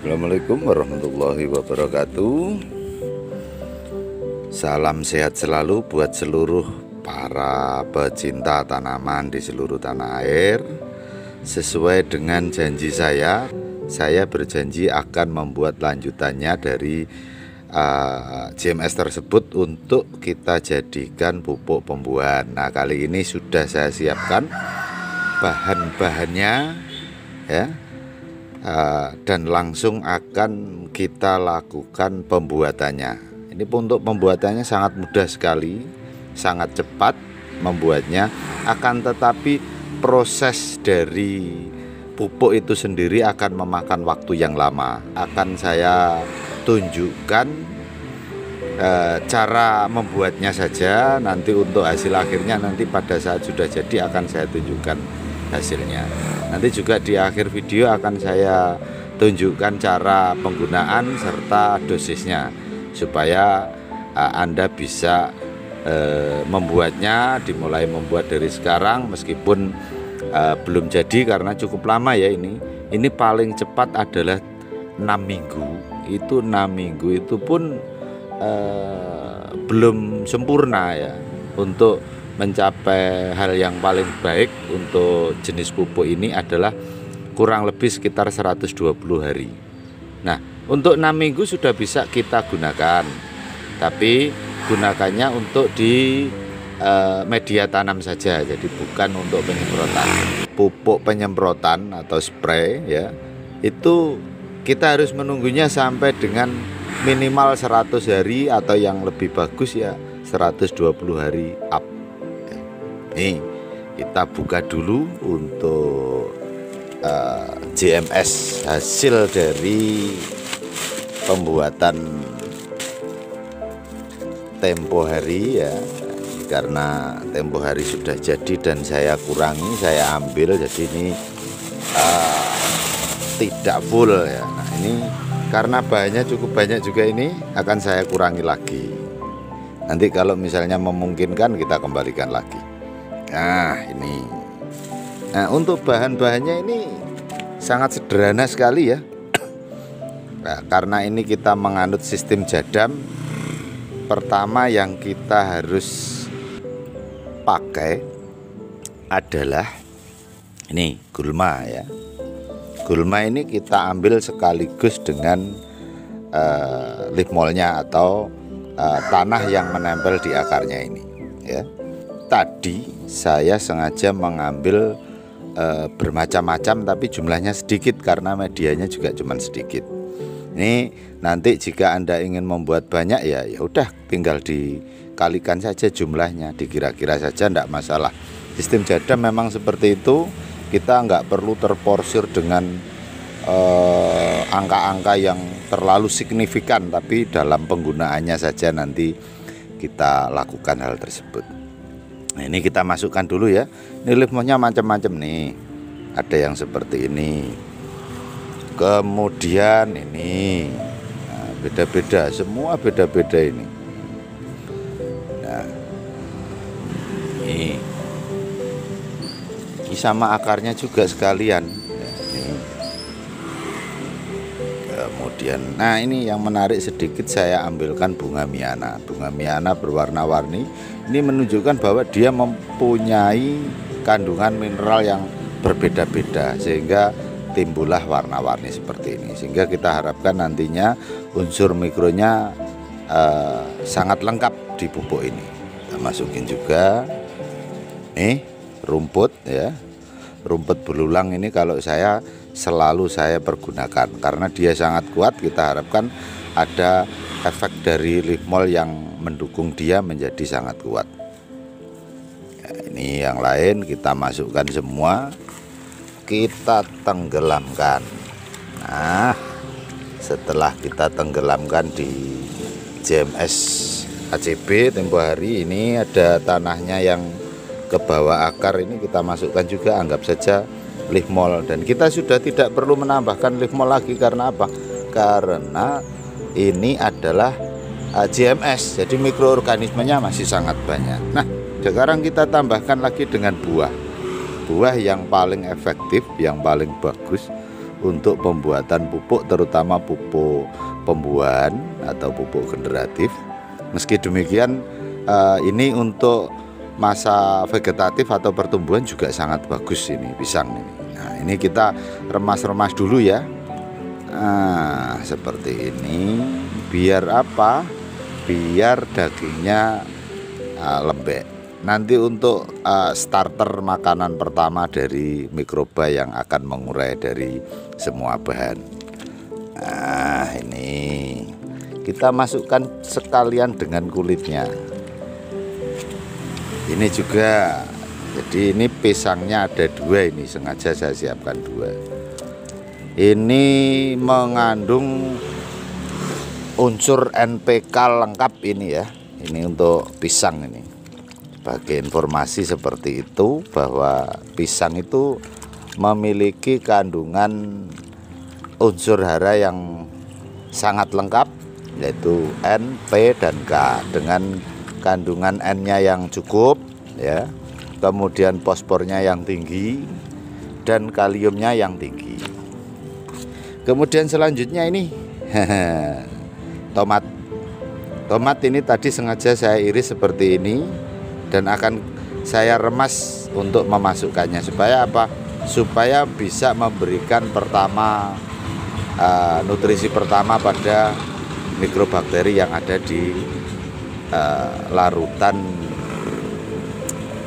Assalamualaikum warahmatullahi wabarakatuh. Salam sehat selalu buat seluruh para pecinta tanaman di seluruh tanah air. Sesuai dengan janji saya berjanji akan membuat lanjutannya dari JMS tersebut untuk kita jadikan pupuk pembuahan. Nah, kali ini sudah saya siapkan bahan-bahannya ya. Dan langsung akan kita lakukan pembuatannya. Ini untuk pembuatannya sangat mudah sekali, sangat cepat membuatnya. Akan tetapi proses dari pupuk itu sendiri akan memakan waktu yang lama. Akan saya tunjukkan cara membuatnya saja. Nanti untuk hasil akhirnya nanti pada saat sudah jadi akan saya tunjukkan hasilnya. Nanti juga di akhir video akan saya tunjukkan cara penggunaan serta dosisnya supaya Anda bisa membuatnya, dimulai membuat dari sekarang meskipun belum jadi karena cukup lama ya ini. Ini paling cepat adalah 6 minggu. Itu 6 minggu itu pun belum sempurna ya untuk mencapai hal yang paling baik untuk jenis pupuk ini adalah kurang lebih sekitar 120 hari. Nah, untuk 6 minggu sudah bisa kita gunakan, tapi gunakannya untuk di media tanam saja, jadi bukan untuk penyemprotan. Pupuk penyemprotan atau spray ya, itu kita harus menunggunya sampai dengan minimal 100 hari atau yang lebih bagus ya 120 hari up. Nih, kita buka dulu untuk JMS hasil dari pembuatan tempo hari ya. Karena tempo hari sudah jadi dan saya kurangi, saya ambil, jadi ini tidak full ya. Nah, ini karena bahannya cukup banyak juga, ini akan saya kurangi lagi. Nanti kalau misalnya memungkinkan kita kembalikan lagi. Nah, ini. Nah, untuk bahan-bahannya ini sangat sederhana sekali ya. Nah, karena ini kita menganut sistem jadam. Pertama yang kita harus pakai adalah ini gulma ya. Gulma ini kita ambil sekaligus dengan leaf moldnya atau tanah yang menempel di akarnya ini ya. Tadi saya sengaja mengambil bermacam-macam tapi jumlahnya sedikit karena medianya juga cuma sedikit. Ini nanti jika Anda ingin membuat banyak ya udah tinggal dikalikan saja jumlahnya, dikira-kira saja, enggak masalah. Sistem jadam memang seperti itu, kita nggak perlu terporsir dengan angka-angka yang terlalu signifikan, tapi dalam penggunaannya saja nanti kita lakukan hal tersebut. Nah, ini kita masukkan dulu ya. Ini leaf moldnya macam-macam nih. Ada yang seperti ini. Kemudian ini. Nah, beda-beda, semua beda-beda ini. Nah, ini sama akarnya juga sekalian. Kemudian, nah ini yang menarik sedikit, saya ambilkan bunga miana. Bunga miana berwarna-warni. Ini menunjukkan bahwa dia mempunyai kandungan mineral yang berbeda-beda sehingga timbullah warna-warni seperti ini. Sehingga kita harapkan nantinya unsur mikronya sangat lengkap di pupuk ini. Kita masukin juga nih rumput ya. Rumput belulang ini kalau saya selalu pergunakan karena dia sangat kuat. Kita harapkan ada efek dari leaf mold yang mendukung dia menjadi sangat kuat. Ya, ini yang lain kita masukkan semua, kita tenggelamkan. Nah, setelah kita tenggelamkan di JMS ACB tempo hari, ini ada tanahnya yang ke bawah akar, ini kita masukkan juga, anggap saja leaf mold, dan kita sudah tidak perlu menambahkan leaf mold lagi. Karena apa? Karena ini adalah JMS, jadi mikroorganismenya masih sangat banyak. Nah, sekarang kita tambahkan lagi dengan buah yang paling efektif, yang paling bagus untuk pembuatan pupuk, terutama pupuk pembuahan atau pupuk generatif. Meski demikian ini untuk masa vegetatif atau pertumbuhan juga sangat bagus ini pisang ini. Nah, ini kita remas-remas dulu ya. Nah, seperti ini. Biar apa? Biar dagingnya lembek. Nanti untuk starter makanan pertama dari mikroba yang akan mengurai dari semua bahan. Nah, ini kita masukkan sekalian dengan kulitnya. Ini juga, jadi ini pisangnya ada 2, ini sengaja saya siapkan 2. Ini mengandung unsur NPK lengkap ini ya. Ini untuk pisang ini. Sebagai informasi seperti itu, bahwa pisang itu memiliki kandungan unsur hara yang sangat lengkap, yaitu N, P, dan K, dengan kandungan N-nya yang cukup ya, kemudian fosfornya yang tinggi dan kaliumnya yang tinggi. Kemudian selanjutnya ini tomat. Tomat ini tadi sengaja saya iris seperti ini dan akan saya remas untuk memasukkannya. Supaya apa? Supaya bisa memberikan pertama nutrisi pertama pada mikrobakteri yang ada di larutan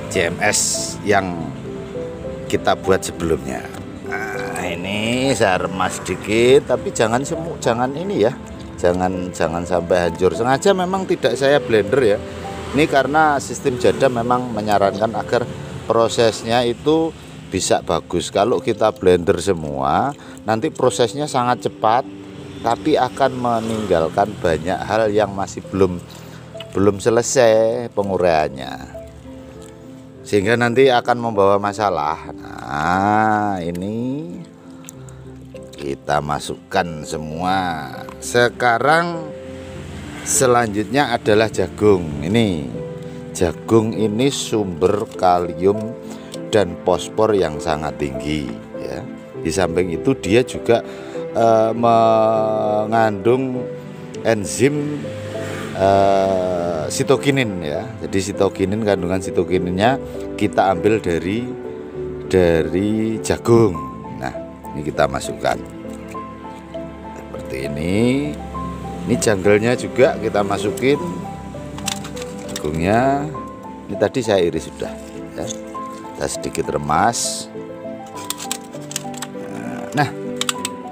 CMS yang kita buat sebelumnya. Nah, ini saya remas sedikit, tapi jangan ini ya, jangan sampai hancur. Sengaja memang tidak saya blender ya. Ini karena sistem Jada memang menyarankan agar prosesnya itu bisa bagus. Kalau kita blender semua, nanti prosesnya sangat cepat, tapi akan meninggalkan banyak hal yang masih belum selesai penguraiannya, sehingga nanti akan membawa masalah. Nah, ini kita masukkan semua. Sekarang selanjutnya adalah jagung. Ini jagung ini sumber kalium dan fosfor yang sangat tinggi ya. Di samping itu dia juga mengandung enzim sitokinin ya. Jadi sitokinin, kandungan sitokininnya kita ambil dari jagung. Nah, ini kita masukkan seperti ini. Ini janggelnya juga kita masukin, jagungnya. Ini tadi saya iris sudah ya. Kita sedikit remas. Nah,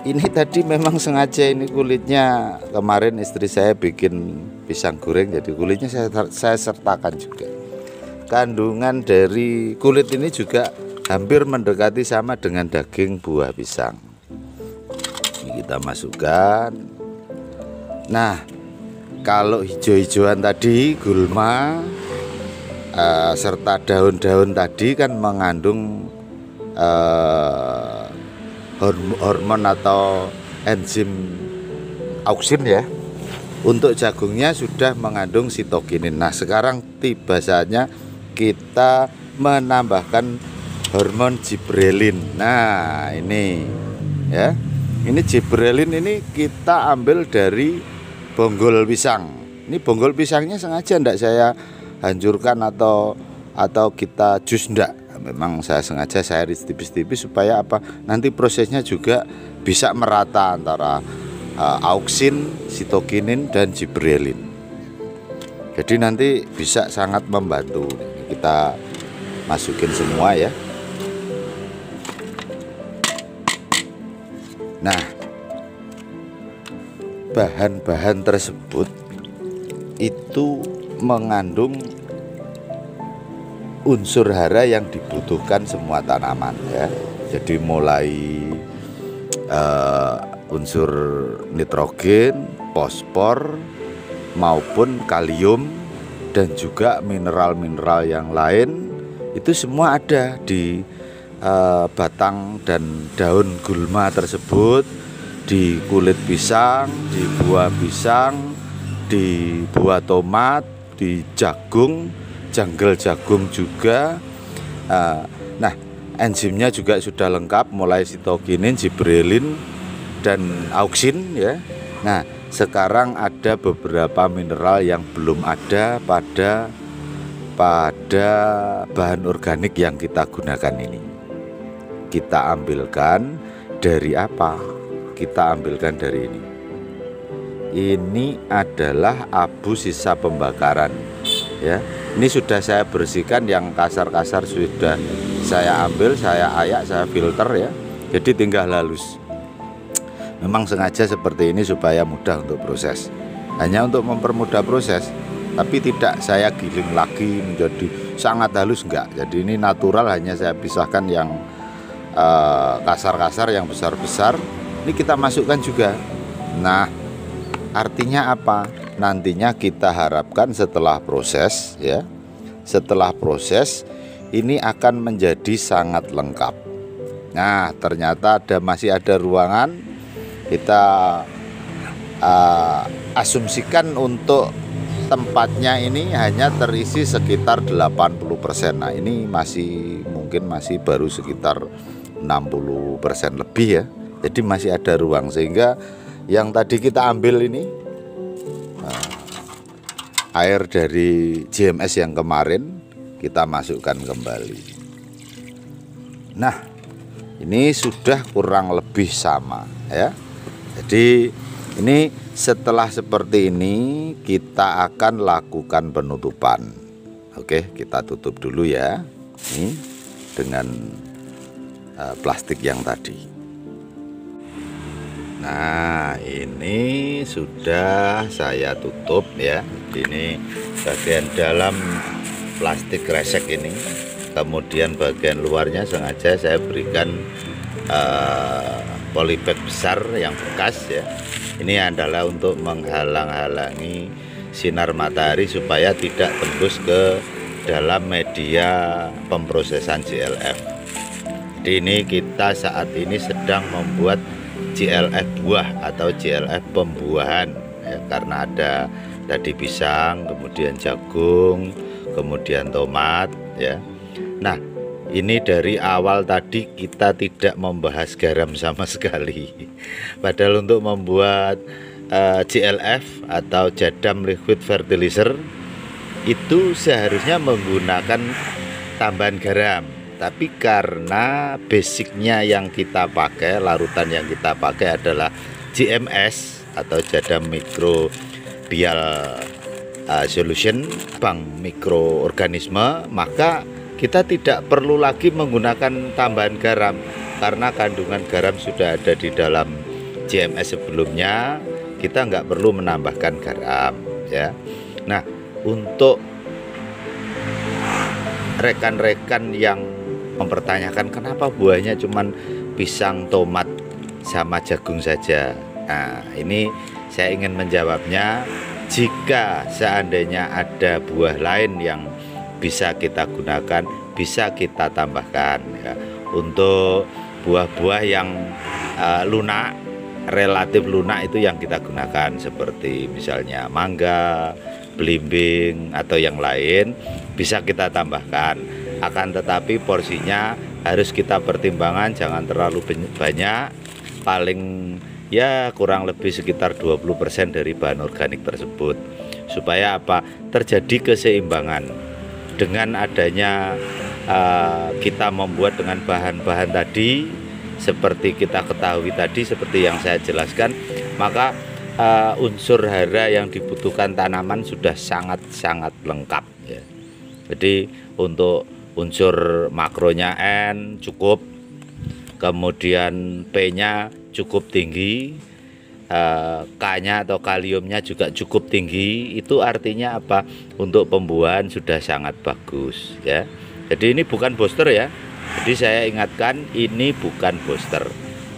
ini tadi memang sengaja ini kulitnya, kemarin istri saya bikin pisang goreng, jadi kulitnya saya sertakan juga. Kandungan dari kulit ini juga hampir mendekati sama dengan daging buah pisang. Ini kita masukkan. Nah, kalau hijau-hijauan tadi gulma serta daun-daun tadi kan mengandung hormon atau enzim auksin ya. Untuk jagungnya sudah mengandung sitokinin. Nah, sekarang tiba saatnya kita menambahkan hormon giberelin. Nah, ini ya. Ini giberelin ini kita ambil dari bonggol pisang. Ini bonggol pisangnya sengaja enggak saya hancurkan atau kita jus, enggak. Memang saya sengaja saya iris tipis-tipis supaya apa? Nanti prosesnya juga bisa merata antara auksin, sitokinin, dan giberelin. Jadi nanti bisa sangat membantu. Kita masukin semua ya. Nah, bahan-bahan tersebut itu mengandung unsur hara yang dibutuhkan semua tanaman ya. Jadi mulai unsur nitrogen, fosfor maupun kalium dan juga mineral-mineral yang lain itu semua ada di batang dan daun gulma tersebut, di kulit pisang, di buah pisang, di buah tomat, di jagung, janggel jagung juga. Nah, enzimnya juga sudah lengkap, mulai sitokinin, giberelin, dan auksin ya. Nah, sekarang ada beberapa mineral yang belum ada pada bahan organik yang kita gunakan ini. Kita ambilkan dari apa? Kita ambilkan dari ini. Ini adalah abu sisa pembakaran ya. Ini sudah saya bersihkan, yang kasar-kasar sudah saya ambil, saya ayak, saya filter ya. Jadi tinggal halus. Memang sengaja seperti ini supaya mudah untuk proses. Hanya untuk mempermudah proses, tapi tidak saya giling lagi menjadi sangat halus, enggak. Jadi ini natural, hanya saya pisahkan yang kasar-kasar, yang besar-besar. Ini kita masukkan juga. Nah, artinya apa? Nantinya kita harapkan setelah proses ya, setelah proses ini akan menjadi sangat lengkap. Nah, ternyata masih ada ruangan. Kita asumsikan untuk tempatnya ini hanya terisi sekitar 80%. Nah, ini mungkin masih baru sekitar 60% lebih ya. Jadi masih ada ruang, sehingga yang tadi kita ambil ini air dari JMS yang kemarin kita masukkan kembali. Nah, ini sudah kurang lebih sama ya. Jadi ini setelah seperti ini kita akan lakukan penutupan. Oke, kita tutup dulu ya. Ini dengan plastik yang tadi. Nah, ini sudah saya tutup ya. Ini bagian dalam plastik kresek ini. Kemudian bagian luarnya sengaja saya berikan polybag besar yang bekas ya. Ini adalah untuk menghalang-halangi sinar matahari supaya tidak tembus ke dalam media pemrosesan GLF. Jadi ini kita saat ini sedang membuat GLF buah atau GLF pembuahan ya, karena ada tadi pisang, kemudian jagung, kemudian tomat ya. Nah, ini dari awal tadi kita tidak membahas garam sama sekali. Padahal untuk membuat GLF atau Jadam Liquid Fertilizer itu seharusnya menggunakan tambahan garam. Tapi karena basicnya yang kita pakai, larutan yang kita pakai adalah JMS atau Jadam Microbial Solution, bank mikroorganisme, maka kita tidak perlu lagi menggunakan tambahan garam karena kandungan garam sudah ada di dalam JMS sebelumnya. Kita nggak perlu menambahkan garam ya. Nah, untuk rekan-rekan yang mempertanyakan kenapa buahnya cuman pisang, tomat, sama jagung saja. Nah, ini saya ingin menjawabnya. Jika seandainya ada buah lain yang bisa kita gunakan, bisa kita tambahkan ya. Untuk buah-buah yang lunak, relatif lunak itu yang kita gunakan, seperti misalnya mangga, belimbing atau yang lain bisa kita tambahkan. Akan tetapi porsinya harus kita pertimbangkan, jangan terlalu banyak, paling ya kurang lebih sekitar 20% dari bahan organik tersebut, supaya apa? Terjadi keseimbangan. Dengan adanya kita membuat dengan bahan-bahan tadi, seperti kita ketahui tadi, seperti yang saya jelaskan, maka unsur hara yang dibutuhkan tanaman sudah sangat-sangat lengkap ya. Jadi untuk unsur makronya N cukup, kemudian P-nya cukup tinggi, K-nya atau kaliumnya juga cukup tinggi. Itu artinya apa? Untuk pembuahan sudah sangat bagus ya. Jadi ini bukan booster ya. Jadi saya ingatkan, ini bukan booster,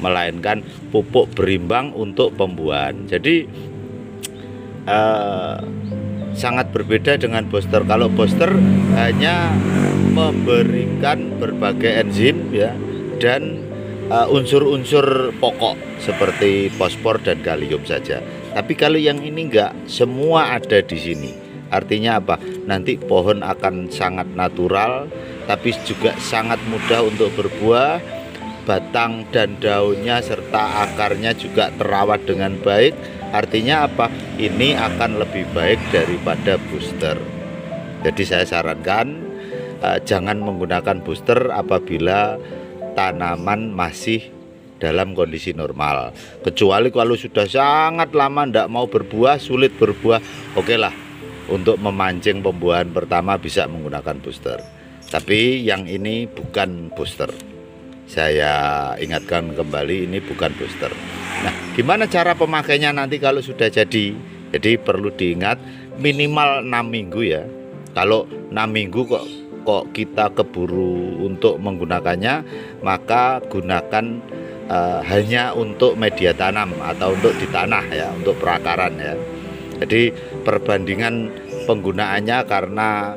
melainkan pupuk berimbang untuk pembuahan. Jadi sangat berbeda dengan booster. Kalau booster hanya memberikan berbagai enzim ya, dan unsur-unsur pokok seperti fosfor dan kalium saja. Tapi kalau yang ini enggak, semua ada di sini. Artinya apa? Nanti pohon akan sangat natural, tapi juga sangat mudah untuk berbuah. Batang dan daunnya serta akarnya juga terawat dengan baik. Artinya apa? Ini akan lebih baik daripada booster. Jadi saya sarankan jangan menggunakan booster apabila tanaman masih dalam kondisi normal, kecuali kalau sudah sangat lama tidak mau berbuah, sulit berbuah, oke lah, untuk memancing pembuahan pertama bisa menggunakan booster. Tapi yang ini bukan booster, saya ingatkan kembali, ini bukan booster. Nah, gimana cara pemakainya nanti kalau sudah jadi? Jadi perlu diingat minimal 6 minggu ya. Kalau 6 minggu kok kita keburu untuk menggunakannya, maka gunakan hanya untuk media tanam atau untuk di tanah ya, untuk perakaran ya. Jadi perbandingan penggunaannya karena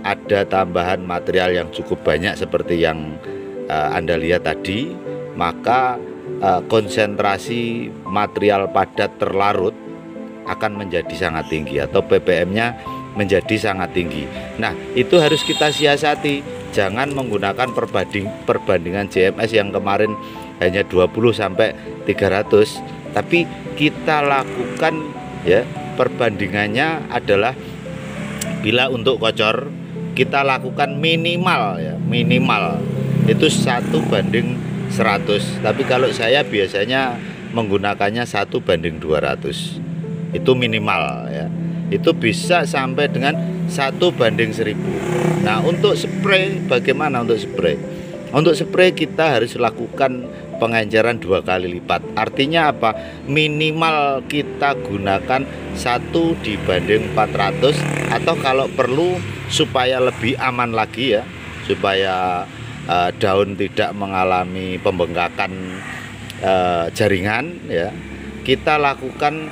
ada tambahan material yang cukup banyak seperti yang Anda lihat tadi, maka konsentrasi material padat terlarut akan menjadi sangat tinggi atau ppm-nya menjadi sangat tinggi. Nah, itu harus kita siasati. Jangan menggunakan perbandingan JMS yang kemarin hanya 20 sampai 300, tapi kita lakukan ya, perbandingannya adalah bila untuk kocor kita lakukan minimal ya, minimal itu 1:100. Tapi kalau saya biasanya menggunakannya 1:200. Itu minimal ya. Itu bisa sampai dengan 1:1000. Nah, untuk spray bagaimana untuk spray? Untuk spray kita harus lakukan pengenceran 2 kali lipat. Artinya apa? Minimal kita gunakan 1:400, atau kalau perlu supaya lebih aman lagi ya, supaya daun tidak mengalami pembengkakan jaringan ya, kita lakukan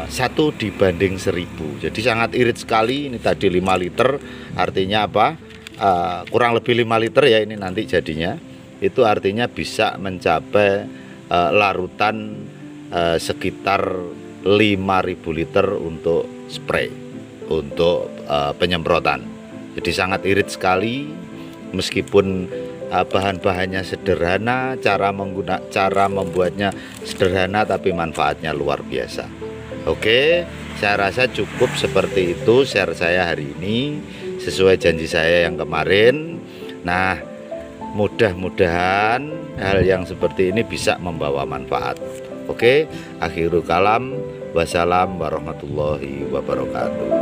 1:1000. Jadi sangat irit sekali. Ini tadi 5 liter, artinya apa? Kurang lebih 5 liter ya ini nanti jadinya. Itu artinya bisa mencapai larutan sekitar 5.000 liter untuk spray, untuk penyemprotan. Jadi sangat irit sekali, meskipun bahan-bahannya sederhana, cara membuatnya sederhana, tapi manfaatnya luar biasa. Oke, saya rasa cukup seperti itu share saya hari ini, sesuai janji saya yang kemarin. Nah, mudah-mudahan hal yang seperti ini bisa membawa manfaat. Oke, akhirul kalam, wassalam warahmatullahi wabarakatuh.